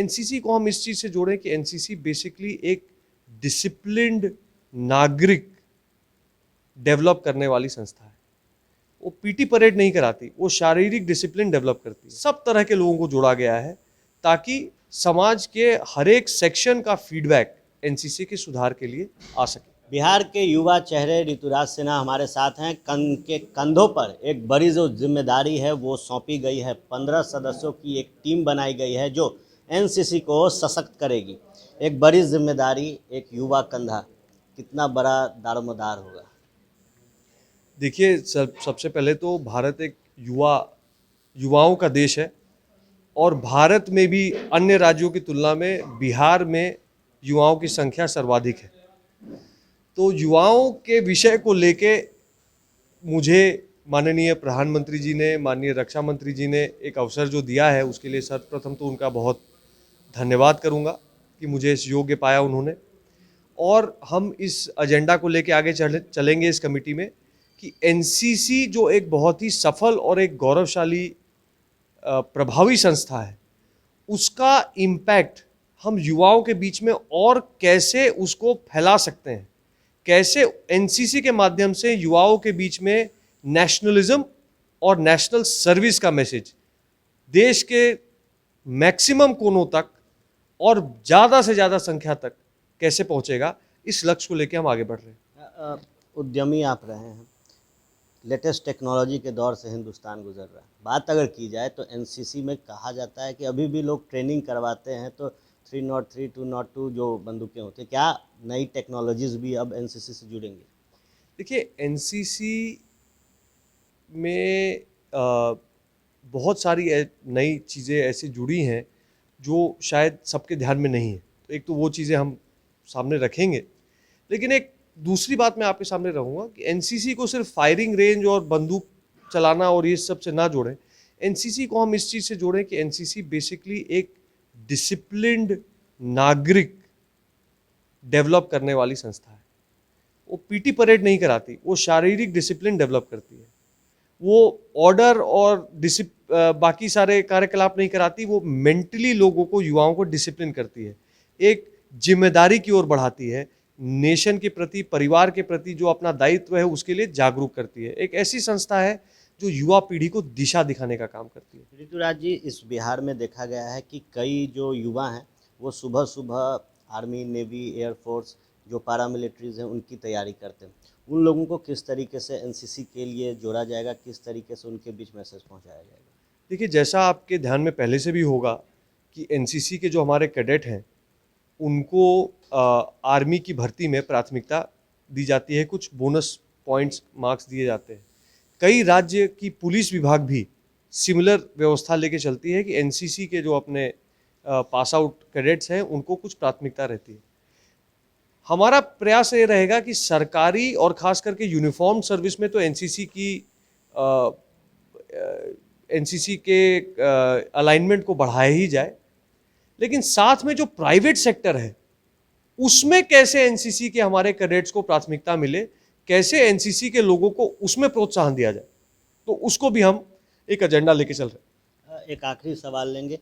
NCC को हम इस चीज से जोड़ें कि एनसीसी बेसिकली एक डिसिप्लिन्ड नागरिक डेवलप करने वाली संस्था है। वो पीटी परेड नहीं कराती, वो शारीरिक डिसिप्लिन डेवलप करती है। सब तरह के लोगों को जोड़ा गया है ताकि समाज के हर एक सेक्शन का फीडबैक एनसीसी के सुधार के लिए आ सके। बिहार के युवा चेहरे ऋतुराज सिन्हा हमारे साथ हैं। के कंधों पर एक बड़ी जो जिम्मेदारी है वो सौंपी गई है। 15 सदस्यों की एक टीम बनाई गई है जो एनसीसी को सशक्त करेगी। एक बड़ी जिम्मेदारी, एक युवा कंधा, कितना बड़ा दारोमदार होगा। देखिए, सबसे पहले तो भारत एक युवाओं का देश है और भारत में भी अन्य राज्यों की तुलना में बिहार में युवाओं की संख्या सर्वाधिक है। तो युवाओं के विषय को लेके मुझे माननीय प्रधानमंत्री जी ने, माननीय रक्षा मंत्री जी ने एक अवसर जो दिया है, उसके लिए सर्वप्रथम तो उनका बहुत धन्यवाद करूंगा कि मुझे इस योग्य पाया उन्होंने। और हम इस एजेंडा को लेके आगे चलेंगे इस कमेटी में कि एनसीसी जो एक बहुत ही सफल और एक गौरवशाली प्रभावी संस्था है, उसका इम्पैक्ट हम युवाओं के बीच में और कैसे उसको फैला सकते हैं, कैसे एनसीसी के माध्यम से युवाओं के बीच में नेशनलिज्म और नेशनल सर्विस का मैसेज देश के मैक्सिमम कोनों तक और ज़्यादा से ज़्यादा संख्या तक कैसे पहुंचेगा, इस लक्ष्य को लेकर हम आगे बढ़ रहे हैं। उद्यमी आप रहे हैं, लेटेस्ट टेक्नोलॉजी के दौर से हिंदुस्तान गुजर रहा है। बात अगर की जाए तो एनसीसी में कहा जाता है कि अभी भी लोग ट्रेनिंग करवाते हैं तो 303, 202 जो बंदूकें होती हैं, क्या नई टेक्नोलॉजीज़ भी अब एनसीसी से जुड़ेंगी? देखिए, एनसीसी में बहुत सारी नई चीज़ें ऐसी जुड़ी हैं जो शायद सबके ध्यान में नहीं है। तो एक तो वो चीज़ें हम सामने रखेंगे, लेकिन एक दूसरी बात मैं आपके सामने रहूँगा कि एनसीसी को सिर्फ फायरिंग रेंज और बंदूक चलाना और ये सब से ना जोड़ें। एनसीसी को हम इस चीज़ से जोड़ें कि एनसीसी बेसिकली एक डिसिप्लिन्ड नागरिक डेवलप करने वाली संस्था है। वो पीटी परेड नहीं कराती, वो शारीरिक डिसिप्लिन डेवलप करती है। वो ऑर्डर और बाकी सारे कार्यकलाप नहीं कराती, वो मेंटली लोगों को, युवाओं को डिसिप्लिन करती है, एक जिम्मेदारी की ओर बढ़ाती है, नेशन के प्रति, परिवार के प्रति जो अपना दायित्व है उसके लिए जागरूक करती है। एक ऐसी संस्था है जो युवा पीढ़ी को दिशा दिखाने का काम करती है। ऋतुराज जी, इस बिहार में देखा गया है कि कई जो युवा हैं वो सुबह सुबह आर्मी, नेवी, एयरफोर्स, जो पैरामिलिट्रीज हैं उनकी तैयारी करते हैं। उन लोगों को किस तरीके से एनसीसी के लिए जोड़ा जाएगा, किस तरीके से उनके बीच मैसेज पहुंचाया जाएगा? देखिए, जैसा आपके ध्यान में पहले से भी होगा कि एनसीसी के जो हमारे कैडेट हैं उनको आर्मी की भर्ती में प्राथमिकता दी जाती है, कुछ बोनस पॉइंट्स, मार्क्स दिए जाते हैं। कई राज्य की पुलिस विभाग भी सिमिलर व्यवस्था लेके चलती है कि एनसीसी के जो अपने पास आउट कैडेट्स हैं उनको कुछ प्राथमिकता रहती है। हमारा प्रयास ये रहेगा कि सरकारी और खास करके यूनिफॉर्म सर्विस में तो एनसीसी के अलाइनमेंट को बढ़ाया ही जाए, लेकिन साथ में जो प्राइवेट सेक्टर है उसमें कैसे एनसीसी के हमारे कैडेट्स को प्राथमिकता मिले, कैसे एनसीसी के लोगों को उसमें प्रोत्साहन दिया जाए, तो उसको भी हम एक एजेंडा लेके चल रहे हैं। एक आखिरी सवाल लेंगे।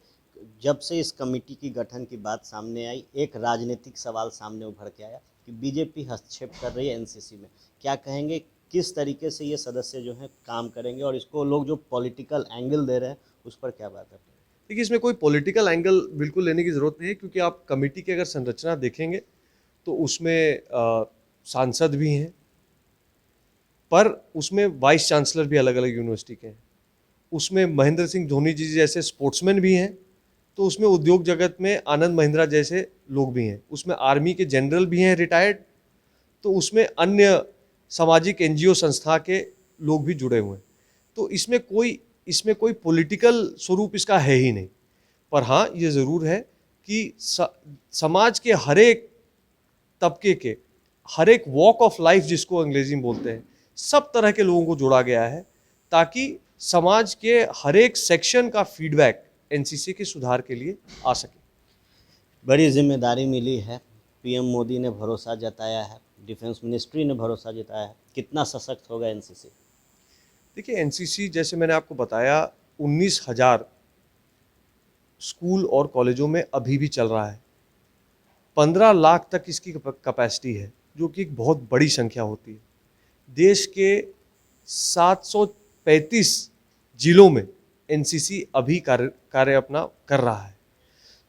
जब से इस कमेटी की गठन की बात सामने आई, एक राजनीतिक सवाल सामने उभर के आया कि बीजेपी हस्तक्षेप कर रही है एनसीसी में। क्या कहेंगे, किस तरीके से ये सदस्य जो हैं काम करेंगे, और इसको लोग जो पॉलिटिकल एंगल दे रहे हैं उस पर क्या बात है? देखिए, इसमें कोई पॉलिटिकल एंगल बिल्कुल लेने की ज़रूरत नहीं है, क्योंकि आप कमेटी की अगर संरचना देखेंगे तो उसमें सांसद भी हैं, पर उसमें वाइस चांसलर भी अलग अलग यूनिवर्सिटी के हैं, उसमें महेंद्र सिंह धोनी जी जैसे स्पोर्ट्समैन भी हैं, तो उसमें उद्योग जगत में आनंद महिंद्रा जैसे लोग भी हैं, उसमें आर्मी के जनरल भी हैं रिटायर्ड, तो उसमें अन्य सामाजिक एनजीओ संस्था के लोग भी जुड़े हुए हैं। तो इसमें कोई पॉलिटिकल स्वरूप इसका है ही नहीं। पर हाँ, ये ज़रूर है कि समाज के हर एक तबके के, हर एक वॉक ऑफ लाइफ जिसको अंग्रेजी में बोलते हैं, सब तरह के लोगों को जोड़ा गया है ताकि समाज के हर एक सेक्शन का फीडबैक एनसीसी के सुधार के लिए आ सके। बड़ी जिम्मेदारी मिली है, पीएम मोदी ने भरोसा जताया है, डिफेंस मिनिस्ट्री ने भरोसा जताया है, कितना सशक्त होगा एनसीसी? देखिए, एनसीसी जैसे मैंने आपको बताया 19,000 स्कूल और कॉलेजों में अभी भी चल रहा है। 15 लाख तक इसकी कैपेसिटी है, जो कि एक बहुत बड़ी संख्या होती है। देश के 735 जिलों में एनसीसी अभी कार्य अपना कर रहा है।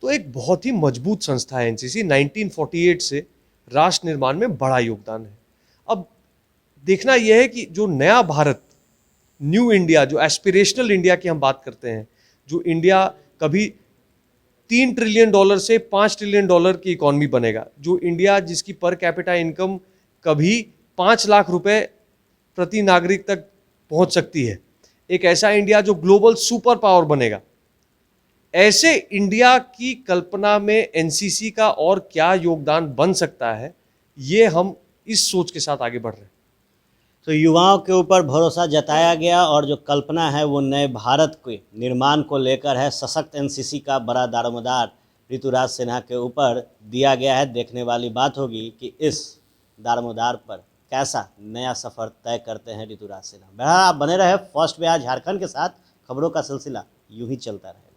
तो एक बहुत ही मजबूत संस्था है एनसीसी। 1948 से राष्ट्र निर्माण में बड़ा योगदान है। अब देखना यह है कि जो नया भारत, न्यू इंडिया, जो एस्पिरेशनल इंडिया की हम बात करते हैं, जो इंडिया कभी $3 ट्रिलियन से $5 ट्रिलियन की इकॉनमी बनेगा, जो इंडिया जिसकी पर कैपिटा इनकम कभी 5 लाख रुपए प्रति नागरिक तक पहुंच सकती है, एक ऐसा इंडिया जो ग्लोबल सुपर पावर बनेगा, ऐसे इंडिया की कल्पना में एनसीसी का और क्या योगदान बन सकता है, ये हम इस सोच के साथ आगे बढ़ रहे हैं। तो युवाओं के ऊपर भरोसा जताया गया और जो कल्पना है वो नए भारत के निर्माण को लेकर है। सशक्त एनसीसी का बड़ा दारोमदार ऋतुराज सिन्हा के ऊपर दिया गया है। देखने वाली बात होगी कि इस दारोमदार पर कैसा नया सफ़र तय करते हैं ऋतुराज सिन्हा। बहरहाल आप बने रहे फर्स्ट बिहार झारखंड के साथ। खबरों का सिलसिला यूं ही चलता रहे।